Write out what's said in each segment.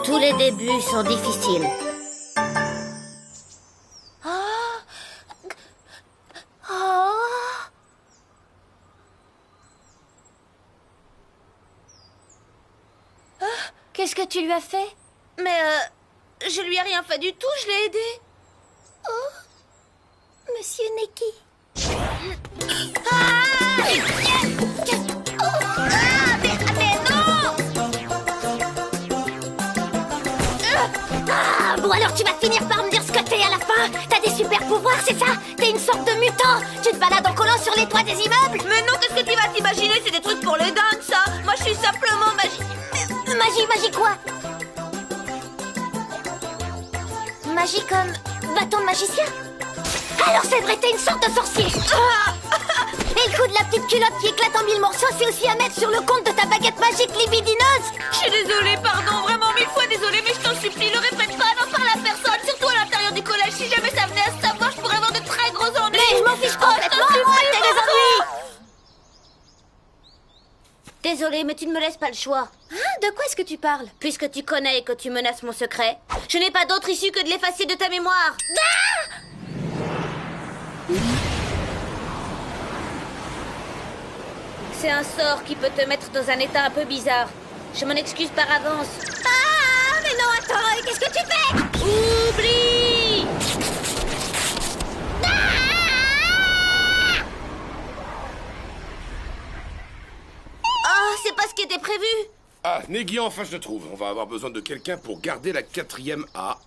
Tous les débuts sont difficiles. Qu'est-ce que tu lui as fait? Mais je lui ai rien fait du tout, je l'ai aidé. Oh, Monsieur Neki. Bon alors tu vas finir par me dire ce que t'es à la fin. T'as des super pouvoirs, c'est ça? T'es une sorte de mutant. Tu te balades en collant sur les toits des immeubles. Mais non, qu'est-ce que tu vas t'imaginer? C'est des trucs pour les dingues, ça. Moi, je suis simplement Magie quoi? Magie comme bâton de magicien? Alors c'est vrai, t'es une sorte de sorcier. Et le coup de la petite culotte qui éclate en 1000 morceaux, c'est aussi à mettre sur le compte de ta baguette magique libidineuse. Je suis désolée, pardon, vraiment 1000 fois désolée, mais je t'en supplie, le répète pas, n'en parle à personne, surtout à l'intérieur du collège. Si jamais ça venait à se savoir, je pourrais avoir de très gros ennuis. Mais je m'en fiche complètement, moi, t'es des ennuis. Désolée, mais tu ne me laisses pas le choix. De quoi est-ce que tu parles? Puisque tu connais et que tu menaces mon secret, je n'ai pas d'autre issue que de l'effacer de ta mémoire. C'est un sort qui peut te mettre dans un état un peu bizarre. Je m'en excuse par avance. Ah, mais non, attends, qu'est-ce que tu fais? Oublie! Oh, c'est pas ce qui était prévu. Ah, Neki, enfin je le trouve. On va avoir besoin de quelqu'un pour garder la 4e A.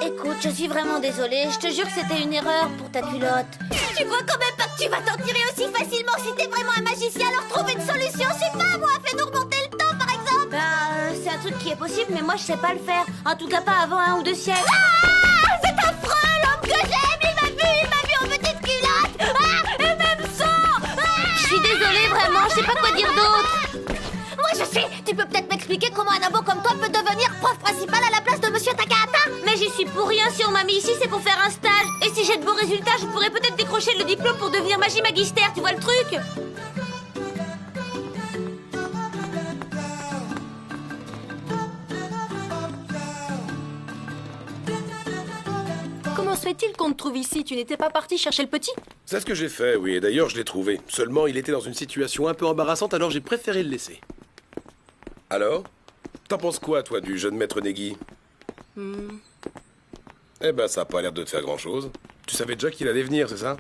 Écoute, je suis vraiment désolée. Je te jure que c'était une erreur pour ta culotte. Tu crois quand même pas que tu vas t'en tirer aussi facilement si t'es vraiment un magicien? Alors trouve une solution, je sais pas moi, fais-nous remonter le temps par exemple. C'est un truc qui est possible, mais moi je sais pas le faire. En tout cas pas avant 1 ou 2 siècles. Ah, c'est affreux, l'homme que j'aime, il m'a vu en petite culotte. Ah, et même sans. Je suis désolée, vraiment, je sais pas quoi dire d'autre. Moi je sais, tu peux peut-être m'expliquer comment un abo comme toi peut devenir prof principal à la place de Monsieur Takahata? Mais j'y suis pour rien si on m'a mis ici, c'est pour faire un stage. Et si j'ai de beaux résultats, je pourrais peut-être décrocher le diplôme pour devenir magie magister, tu vois le truc? Comment se fait-il qu'on te trouve ici? Tu n'étais pas parti chercher le petit? C'est ce que j'ai fait, oui, et d'ailleurs je l'ai trouvé. Seulement, il était dans une situation un peu embarrassante, alors j'ai préféré le laisser. Alors? T'en penses quoi, toi, du jeune maître Neki? Eh ben, ça a pas l'air de te faire grand-chose. Tu savais déjà qu'il allait venir, c'est ça?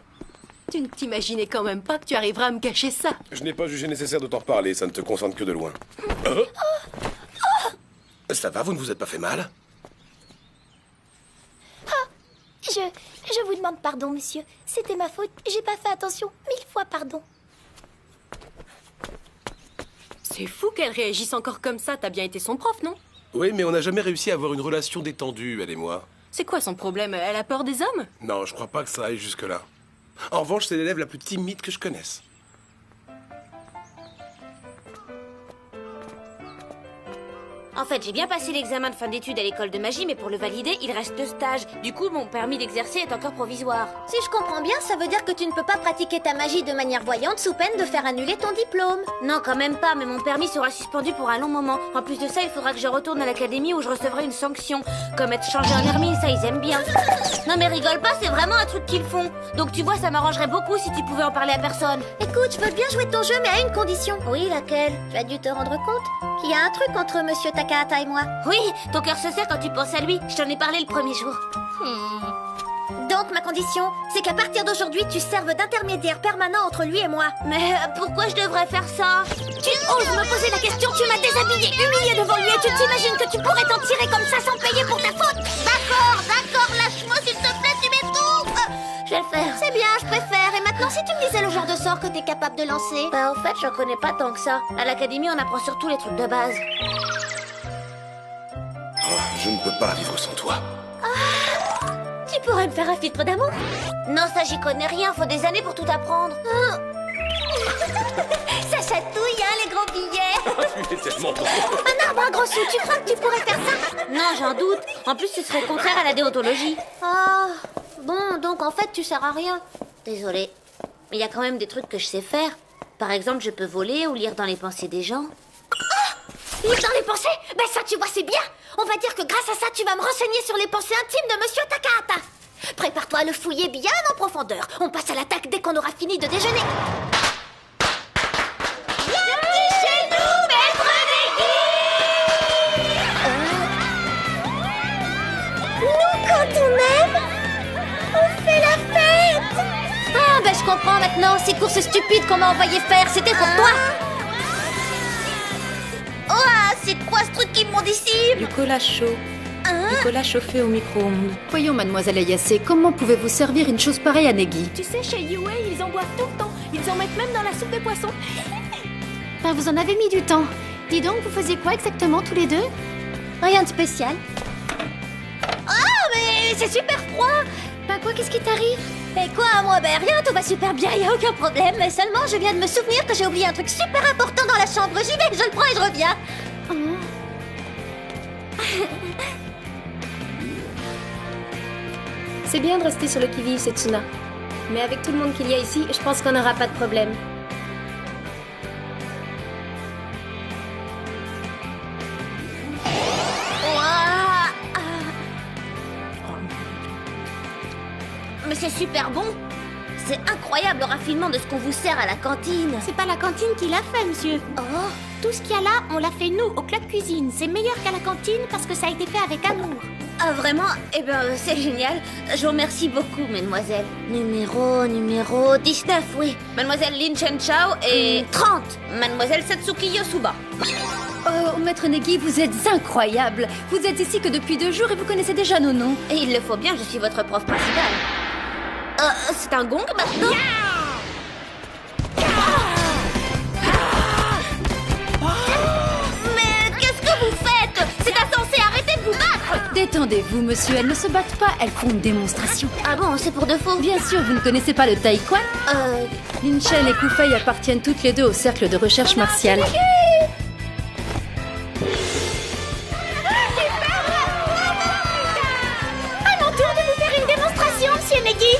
Tu ne t'imaginais quand même pas que tu arriveras à me cacher ça. Je n'ai pas jugé nécessaire de t'en reparler, ça ne te concerne que de loin. Ça va, vous ne vous êtes pas fait mal? Je vous demande pardon, monsieur. C'était ma faute. J'ai pas fait attention. 1000 fois pardon. C'est fou qu'elle réagisse encore comme ça. T'as bien été son prof, non? Oui, mais on n'a jamais réussi à avoir une relation détendue, elle et moi. C'est quoi son problème? Elle a peur des hommes? Non, je crois pas que ça aille jusque-là. En revanche, c'est l'élève la plus timide que je connaisse. En fait, j'ai bien passé l'examen de fin d'études à l'école de magie, mais pour le valider, il reste 2 stages. Du coup, mon permis d'exercer est encore provisoire. Si je comprends bien, ça veut dire que tu ne peux pas pratiquer ta magie de manière voyante sous peine de faire annuler ton diplôme. Non, quand même pas, mais mon permis sera suspendu pour un long moment. En plus de ça, il faudra que je retourne à l'académie où je recevrai une sanction. Comme être changé en hermine, ça ils aiment bien. Non mais rigole pas, c'est vraiment un truc qu'ils font. Donc tu vois, ça m'arrangerait beaucoup si tu pouvais en parler à personne. Écoute, je veux bien jouer ton jeu, mais à une condition. Oui, laquelle? Tu as dû te rendre compte qu'il y a un truc entre Monsieur Takahata et moi. Oui, ton cœur se serre quand tu penses à lui. Je t'en ai parlé le premier jour. Donc ma condition, c'est qu'à partir d'aujourd'hui, tu serves d'intermédiaire permanent entre lui et moi. Mais pourquoi je devrais faire ça? Tu oses me poser la question, tu m'as déshabillé, humilié devant lui et tu t'imagines que tu pourrais t'en tirer comme ça sans payer pour ta faute? D'accord, lâche-moi s'il te plaît, tu m'étouffes. Je vais le faire. C'est bien, je préfère. Et maintenant, si tu me disais le genre de sort que t'es capable de lancer? Bah en fait, j'en connais pas tant que ça. À l'académie, on apprend surtout les trucs de base. Oh, je ne peux pas vivre sans toi. Tu pourrais me faire un filtre d'amour? Non, ça j'y connais rien, faut des années pour tout apprendre. Ça chatouille, hein, les gros billets. Tu es tellement drôle. Un arbre à gros sous, tu crois que tu pourrais faire ça? Non, j'en doute. En plus, ce serait contraire à la déontologie. Ah, bon, donc en fait, tu sers à rien. Désolée. Mais il y a quand même des trucs que je sais faire. Par exemple, je peux voler ou lire dans les pensées des gens. Lire dans les pensées? Ben ça, tu vois, c'est bien. On va dire que grâce à ça, tu vas me renseigner sur les pensées intimes de Monsieur Takahata. Prépare-toi à le fouiller bien en profondeur. On passe à l'attaque dès qu'on aura fini de déjeuner. Bienvenue chez nous, maître Negi. Nous, quand on aime, on fait la fête. Ah, ben je comprends maintenant. Ces courses stupides qu'on m'a envoyé faire, c'était pour toi. Oh, c'est quoi ce truc immonde ici? Du cola chaud. Du cola chauffé au micro-ondes. Voyons, mademoiselle Ayase, comment pouvez-vous servir une chose pareille à Negi? Tu sais, chez Yue, ils en boivent tout le temps. Ils en mettent même dans la soupe de poisson. Ben, vous en avez mis du temps. Dis donc, vous faisiez quoi exactement tous les deux? Rien de spécial. Oh, mais c'est super froid. Ben quoi, qu'est-ce qui t'arrive? Et quoi, moi? Ben rien, tout va super bien, y a aucun problème. Mais seulement, je viens de me souvenir que j'ai oublié un truc super important dans la chambre. J'y vais, je le prends et je reviens. C'est bien de rester sur le qui-vive, Setsuna. Mais avec tout le monde qu'il y a ici, je pense qu'on n'aura pas de problème. Mais c'est super bon. C'est incroyable le raffinement de ce qu'on vous sert à la cantine. C'est pas la cantine qui l'a fait, monsieur. Oh, Tout ce qu'il y a là, on l'a fait nous, au club cuisine. C'est meilleur qu'à la cantine parce que ça a été fait avec amour. ah vraiment? Eh ben, c'est génial. Je vous remercie beaucoup, mesdemoiselles. Numéro 19, oui. Mademoiselle Lin Chen Chao et 30. Mademoiselle Satsuki Yosuba. Oh, maître Negi, vous êtes incroyable. Vous êtes ici que depuis 2 jours et vous connaissez déjà nos noms. Et il le faut bien, je suis votre prof principale. C'est un gong maintenant? Mais qu'est-ce que vous faites? C'est insensé, arrêtez de vous battre! Détendez-vous, monsieur, elles ne se battent pas, elles font une démonstration. Ah bon, c'est pour de faux? Bien sûr, vous ne connaissez pas le taïwan? Lin Chen et Kufei appartiennent toutes les deux au cercle de recherche martiale. À mon tour de vous faire une démonstration, monsieur Negi.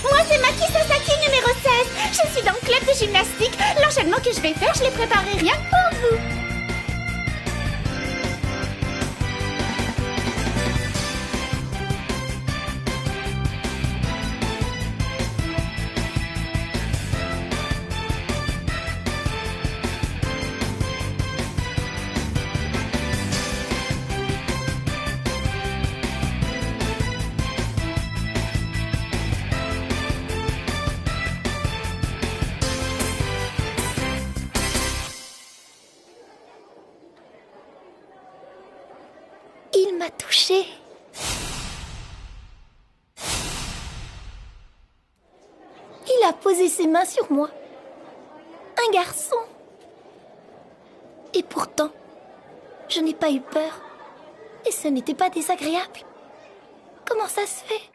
Moi, c'est Maki Sasaki numéro 16. Je suis dans le club de gymnastique. L'enchaînement que je vais faire, je l'ai préparé rien que pour vous. Il m'a touchée. Il a posé ses mains sur moi. Un garçon. Et pourtant, je n'ai pas eu peur. Et ce n'était pas désagréable. Comment ça se fait?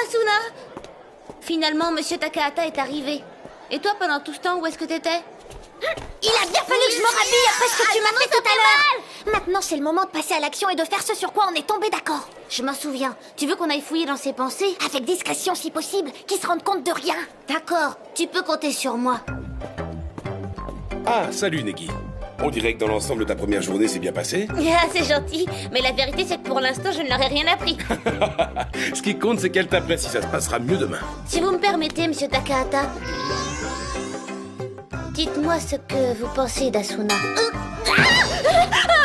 Asuna! Finalement, Monsieur Takahata est arrivé. Et toi, pendant tout ce temps, où est-ce que t'étais? Il a bien fallu que je me rhabille après ce que tu m'as fait tout à l'heure. Maintenant, c'est le moment de passer à l'action et de faire ce sur quoi on est tombé d'accord. Je m'en souviens. Tu veux qu'on aille fouiller dans ses pensées? Avec discrétion si possible, qu'ils se rendent compte de rien. D'accord, tu peux compter sur moi. Ah, salut Negi. On dirait que dans l'ensemble ta première journée s'est bien passée. Ah, c'est gentil, mais la vérité c'est que pour l'instant je ne leur ai rien appris. Ce qui compte, c'est qu'elle t'apprécie, ça se passera mieux demain. Si vous me permettez, Monsieur Takahata, dites-moi ce que vous pensez d'Asuna.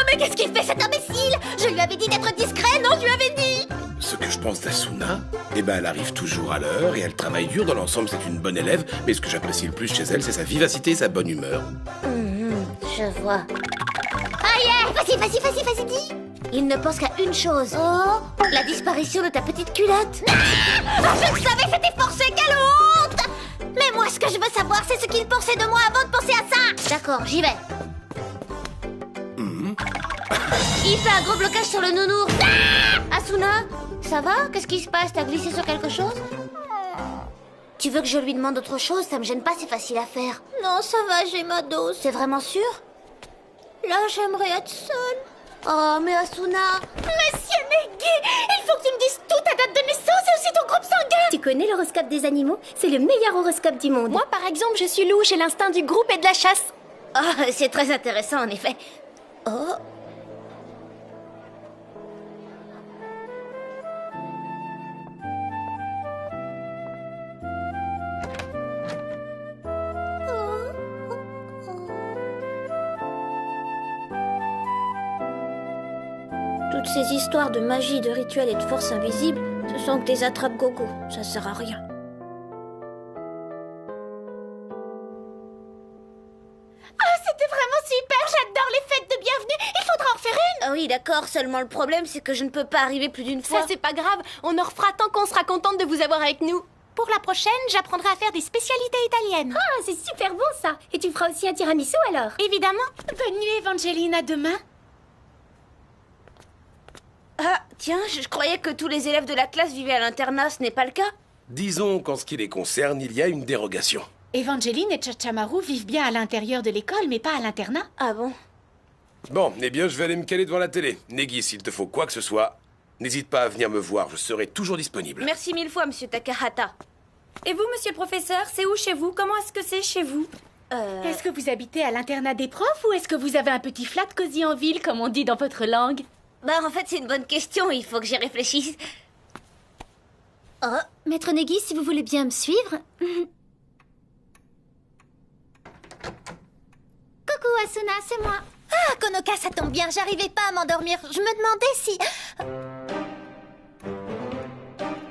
Mais qu'est-ce qu'il fait cet imbécile? Je lui avais dit d'être discret, non, je lui avais dit. Ce que je pense d'Asuna, eh ben elle arrive toujours à l'heure et elle travaille dur. Dans l'ensemble, c'est une bonne élève. Mais ce que j'apprécie le plus chez elle, c'est sa vivacité et sa bonne humeur. Je vois. Vas-y, dis. Il ne pense qu'à une chose. Oh, La disparition de ta petite culotte. je le savais, c'était forcé, quelle honte. Mais moi, ce que je veux savoir, c'est ce qu'il pensait de moi avant de penser à ça. D'accord, j'y vais. Il fait un gros blocage sur le nounours. Asuna, ça va? Qu'est-ce qui se passe? T'as glissé sur quelque chose? Tu veux que je lui demande autre chose? Ça me gêne pas, c'est facile à faire. Non, ça va, j'ai ma dose. C'est vraiment sûr? Là, j'aimerais être seule. Oh, mais Asuna... Monsieur Negi, il faut que tu me dises tout, ta date de naissance et aussi ton groupe sanguin. Tu connais l'horoscope des animaux? C'est le meilleur horoscope du monde. Moi, par exemple, je suis loup, j'ai l'instinct du groupe et de la chasse. Oh, c'est très intéressant, en effet. Oh. Toutes ces histoires de magie, de rituels et de forces invisibles, ce sont que des attrape-gogo. Ça sert à rien. C'était vraiment super, j'adore les fêtes de bienvenue. Il faudra en faire une. Ah oui, d'accord, seulement le problème, c'est que je ne peux pas arriver plus d'une fois. Ça, c'est pas grave. On en refera tant qu'on sera contente de vous avoir avec nous. Pour la prochaine, j'apprendrai à faire des spécialités italiennes. Ah, c'est super bon ça. Et tu feras aussi un tiramisu alors? Évidemment. Bonne nuit, Evangeline, à demain. Ah, tiens, je croyais que tous les élèves de la classe vivaient à l'internat, ce n'est pas le cas? Disons qu'en ce qui les concerne, il y a une dérogation. Evangeline et Chachamaru vivent bien à l'intérieur de l'école, mais pas à l'internat. Ah bon? Bon, eh bien, je vais aller me caler devant la télé. Negi, s'il te faut quoi que ce soit, n'hésite pas à venir me voir, je serai toujours disponible. Merci mille fois, Monsieur Takahata. Et vous, monsieur le professeur, c'est où chez vous? Comment est-ce que c'est chez vous? Est-ce que vous habitez à l'internat des profs ou est-ce que vous avez un petit flat cosy en ville, comme on dit dans votre langue? Bah, en fait, c'est une bonne question, il faut que j'y réfléchisse. Oh, Maître Negi, si vous voulez bien me suivre. Coucou Asuna, c'est moi. Ah, Konoka, ça tombe bien, j'arrivais pas à m'endormir. Je me demandais si...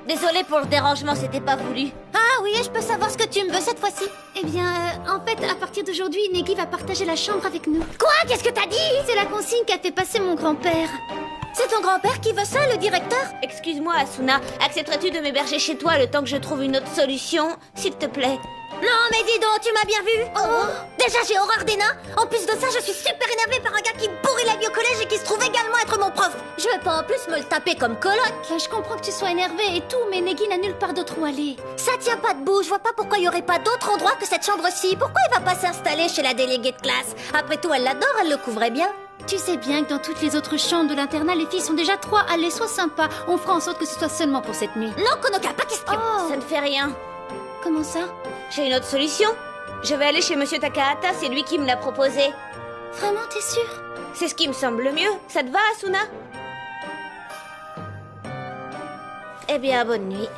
Désolée pour le dérangement, c'était pas voulu. Ah oui, je peux savoir ce que tu me veux cette fois-ci. Eh bien, en fait, à partir d'aujourd'hui, Negi va partager la chambre avec nous. Quoi? Qu'est-ce que t'as dit? C'est la consigne qu'a fait passer mon grand-père. C'est ton grand-père qui veut ça, le directeur? Excuse-moi, Asuna, accepterais-tu de m'héberger chez toi le temps que je trouve une autre solution, s'il te plaît? Non, mais dis donc, tu m'as bien vu. Déjà, j'ai horreur des nains. En plus de ça, je suis super énervée par un gars qui pourrit la vie au collège et qui se trouve également être mon prof. Je vais pas en plus me le taper comme coloc. Je comprends que tu sois énervé et tout, mais Negi n'a nulle part d'autre où aller. Ça tient pas debout, je vois pas pourquoi il y aurait pas d'autre endroit que cette chambre-ci. Pourquoi il va pas s'installer chez la déléguée de classe? Après tout, elle l'adore, elle le couvrait bien. Tu sais bien que dans toutes les autres chambres de l'internat, les filles sont déjà 3. Allez, sois sympa. On fera en sorte que ce soit seulement pour cette nuit. Non, Konoka, pas question. Ça ne fait rien. Comment ça? J'ai une autre solution. Je vais aller chez Monsieur Takahata, c'est lui qui me l'a proposé. Vraiment, t'es sûr? C'est ce qui me semble le mieux. Ça te va, Asuna? Eh bien, bonne nuit.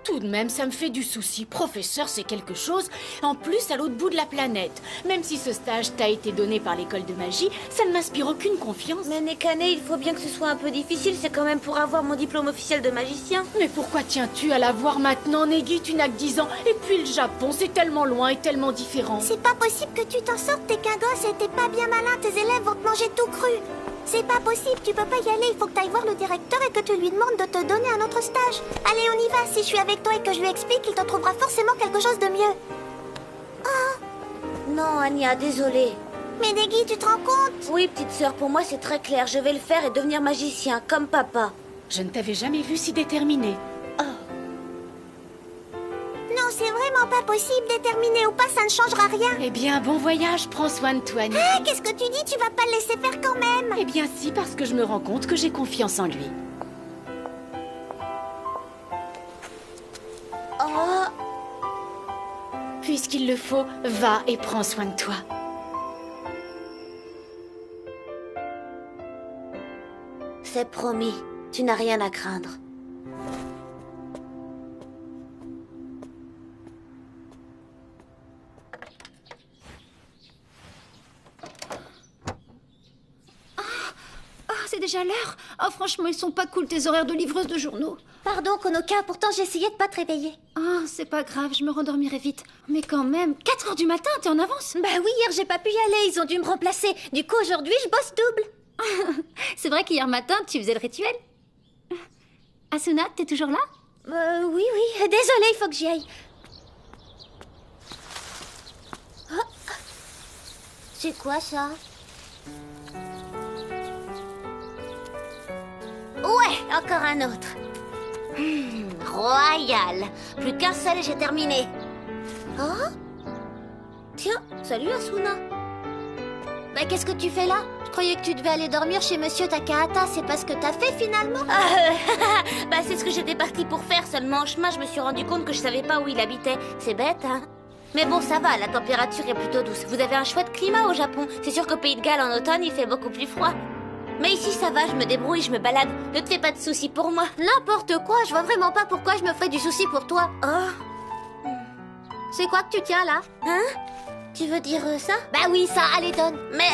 Tout de même, ça me fait du souci. Professeur, c'est quelque chose. En plus, à l'autre bout de la planète. Même si ce stage t'a été donné par l'école de magie, ça ne m'inspire aucune confiance. Mais Nekane, il faut bien que ce soit un peu difficile. C'est quand même pour avoir mon diplôme officiel de magicien. Mais pourquoi tiens-tu à la voir maintenant, Negi? Tu n'as que 10 ans. Et puis le Japon, c'est tellement loin et tellement différent. C'est pas possible que tu t'en sortes, t'es qu'un gosse et t'es pas bien malin. Tes élèves vont te manger tout cru. C'est pas possible, tu peux pas y aller. Il faut que t'ailles voir le directeur et que tu lui demandes de te donner un autre stage. Allez, on y va. Si je suis avec toi et que je lui explique, il te trouvera forcément quelque chose de mieux. Non, Anya, désolée. Mais Negi, tu te rends compte? Oui, petite sœur, pour moi c'est très clair. Je vais le faire et devenir magicien, comme papa. Je ne t'avais jamais vu si déterminée. Non, c'est vraiment pas possible. Déterminé ou pas, ça ne changera rien. Eh bien, bon voyage, prends soin de toi, Niki. Ah, qu'est-ce que tu dis? Tu vas pas le laisser faire quand même. Eh bien si, parce que je me rends compte que j'ai confiance en lui. Oh, Puisqu'il le faut, va et prends soin de toi. c'est promis. Tu n'as rien à craindre. C'est déjà l'heure. Oh, franchement, ils sont pas cool tes horaires de livreuse de journaux. Pardon, Konoka, pourtant j'essayais de pas te réveiller. Ah, c'est pas grave, je me rendormirai vite. Mais quand même, 4 heures du matin, t'es en avance. Bah oui, hier j'ai pas pu y aller, ils ont dû me remplacer. Du coup, aujourd'hui, je bosse double. C'est vrai qu'hier matin, tu faisais le rituel. Asuna, t'es toujours là? Oui, désolée, il faut que j'y aille. C'est quoi ça? Ouais, encore un autre. Royal. Plus qu'un seul et j'ai terminé. Oh? Tiens, salut Asuna. Bah qu'est-ce que tu fais là? Je croyais que tu devais aller dormir chez Monsieur Takahata, c'est pas ce que t'as fait finalement? Bah c'est ce que j'étais partie pour faire, seulement en chemin je me suis rendu compte que je savais pas où il habitait. C'est bête, hein? Mais bon, ça va, la température est plutôt douce. Vous avez un chouette climat au Japon. C'est sûr qu'au Pays de Galles, en automne, il fait beaucoup plus froid. Mais ici, ça va, je me débrouille, je me balade. Ne te fais pas de soucis pour moi. N'importe quoi, je vois vraiment pas pourquoi je me ferais du souci pour toi. Oh, C'est quoi que tu tiens là? hein? Tu veux dire ça? Bah oui, ça, allez donne. Mais,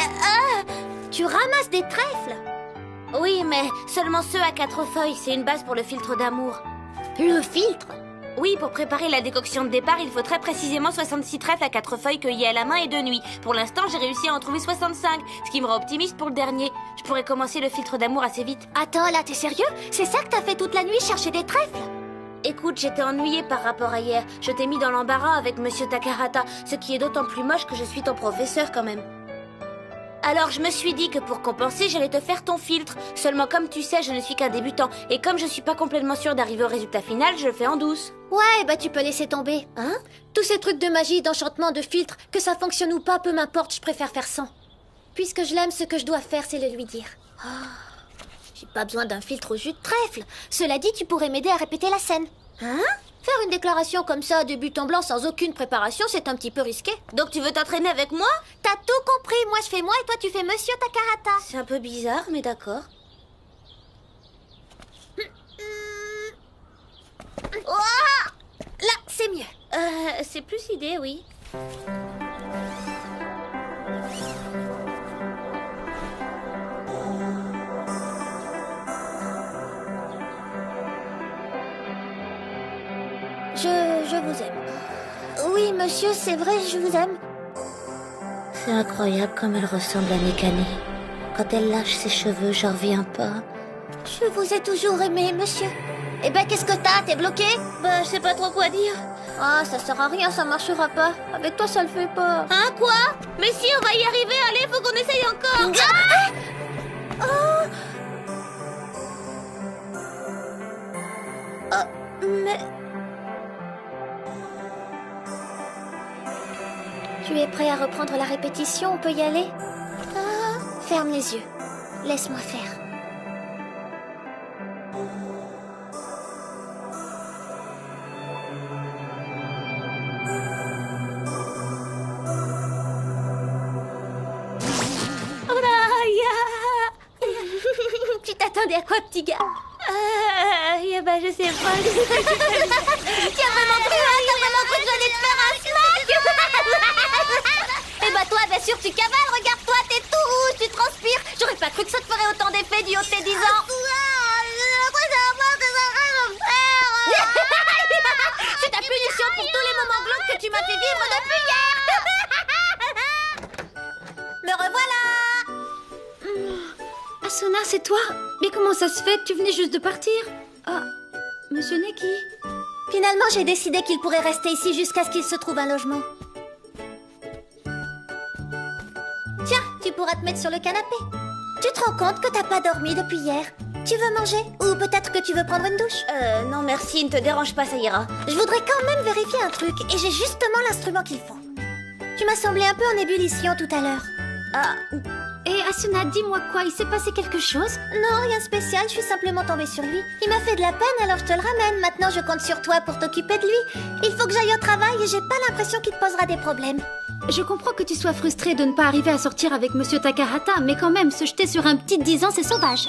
Tu ramasses des trèfles? oui, mais seulement ceux à 4 feuilles. C'est une base pour le filtre d'amour. Le filtre? Oui, pour préparer la décoction de départ, il faut très précisément 66 trèfles à 4 feuilles cueillis à la main et de nuit. Pour l'instant, j'ai réussi à en trouver 65, ce qui me rend optimiste pour le dernier. Je pourrais commencer le filtre d'amour assez vite. Attends, là, t'es sérieux? C'est ça que t'as fait toute la nuit, chercher des trèfles? Écoute, j'étais ennuyée par rapport à hier. Je t'ai mis dans l'embarras avec Monsieur Takahata, ce qui est d'autant plus moche que je suis ton professeur quand même. Alors je me suis dit que pour compenser, j'allais te faire ton filtre. Seulement comme tu sais, je ne suis qu'un débutant. Et comme je suis pas complètement sûre d'arriver au résultat final, je le fais en douce. Ouais, bah tu peux laisser tomber. Hein? Tous ces trucs de magie, d'enchantement, de filtre, que ça fonctionne ou pas, peu m'importe, je préfère faire sans. Puisque je l'aime, ce que je dois faire, c'est le lui dire. J'ai pas besoin d'un filtre au jus de trèfle. Cela dit, tu pourrais m'aider à répéter la scène. Hein? Faire une déclaration comme ça, de but en blanc, sans aucune préparation, c'est un petit peu risqué. Donc tu veux t'entraîner avec moi? T'as tout compris, moi je fais moi et toi tu fais Monsieur Takahata. C'est un peu bizarre, mais d'accord. Là, c'est mieux. C'est plus idée, oui. Je vous aime. Oui, monsieur, c'est vrai, je vous aime. C'est incroyable comme elle ressemble à Nekane. Quand elle lâche ses cheveux, j'en reviens pas. Je vous ai toujours aimé, monsieur. Eh ben, qu'est-ce que t'as? T'es bloqué? Bah, je sais pas trop quoi dire. Ah, ça sert à rien, ça marchera pas. Avec toi, ça le fait pas. Hein, quoi? Mais si, on va y arriver, allez, faut qu'on essaye encore. Mais... Tu es prêt à reprendre la répétition? On peut y aller? Ferme les yeux. Laisse-moi faire. Tu t'attendais à quoi, petit gars? Bah, je sais pas. Tu as vraiment cru, hein? T'as vraiment cru que j'allais te faire un smack? Eh bah toi, bien sûr, tu cavales, regarde-toi, t'es tout rouge, tu transpires. J'aurais pas cru que ça te ferait autant d'effet du haut de tes 10 ans. C'est ta punition pour tous les moments glauques que tu m'as fait vivre depuis hier. Me revoilà. Asuna, c'est toi? Mais comment ça se fait? Tu venais juste de partir. Ah, Monsieur Neki. Finalement, j'ai décidé qu'il pourrait rester ici jusqu'à ce qu'il se trouve un logement. Tiens, tu pourras te mettre sur le canapé. Tu te rends compte que t'as pas dormi depuis hier? Tu veux manger? Ou peut-être que tu veux prendre une douche? Non merci, ne te dérange pas, ça ira. Je voudrais quand même vérifier un truc, et j'ai justement l'instrument qu'il faut. Tu m'as semblé un peu en ébullition tout à l'heure. Ah, Et Asuna, dis-moi quoi, il s'est passé quelque chose? Non, rien de spécial, je suis simplement tombée sur lui. Il m'a fait de la peine, alors je te le ramène. Maintenant, je compte sur toi pour t'occuper de lui. Il faut que j'aille au travail et j'ai pas l'impression qu'il te posera des problèmes. Je comprends que tu sois frustrée de ne pas arriver à sortir avec Monsieur Takahata, mais quand même, se jeter sur un petit de 10 ans, c'est sauvage.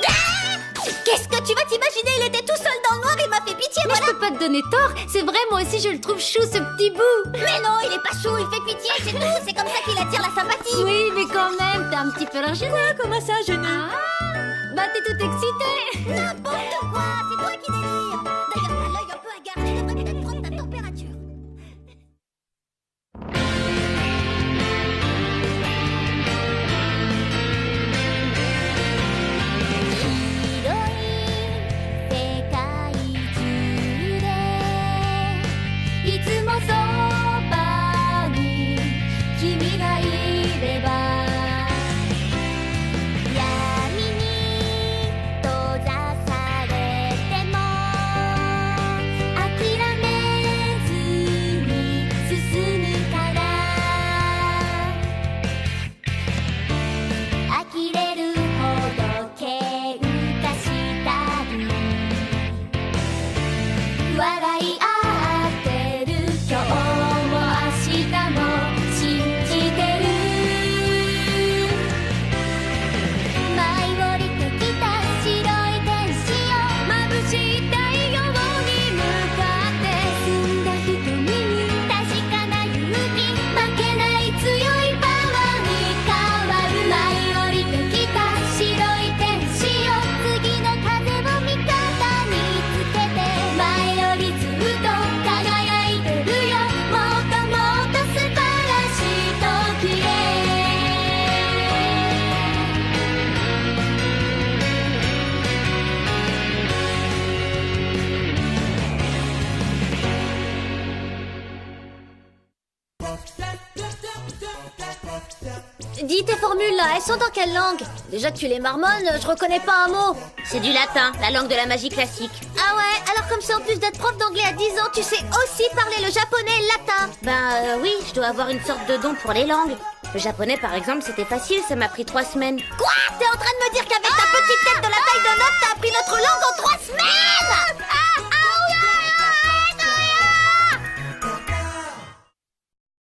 Qu'est-ce que tu vas t'imaginer? Il était tout seul dans le noir, il m'a fait pitié, Mais voilà. je peux pas te donner tort, c'est vrai, moi aussi je le trouve chou, ce petit bout. Mais non, il est pas chou, il fait pitié, c'est tout. C'est comme ça qu'il attire la sympathie. Oui, mais quand même, t'es un petit peu large. Comment ça, Jenny? Bah t'es toute excitée. N'importe quoi, c'est toi qui délire. D'ailleurs, t'as l'œil un peu hagard, tu devrais peut-être prendre ta température. Dis tes formules là, elles sont dans quelle langue? Déjà que tu les marmonnes, je reconnais pas un mot. c'est du latin, la langue de la magie classique. Ah ouais, alors comme ça en plus d'être prof d'anglais à 10 ans, tu sais aussi parler le japonais et le latin. Ben oui, je dois avoir une sorte de don pour les langues. Le japonais par exemple, c'était facile, ça m'a pris 3 semaines. Quoi? T'es en train de me dire qu'avec ta petite tête de la taille d'un œuf, t'as appris notre langue?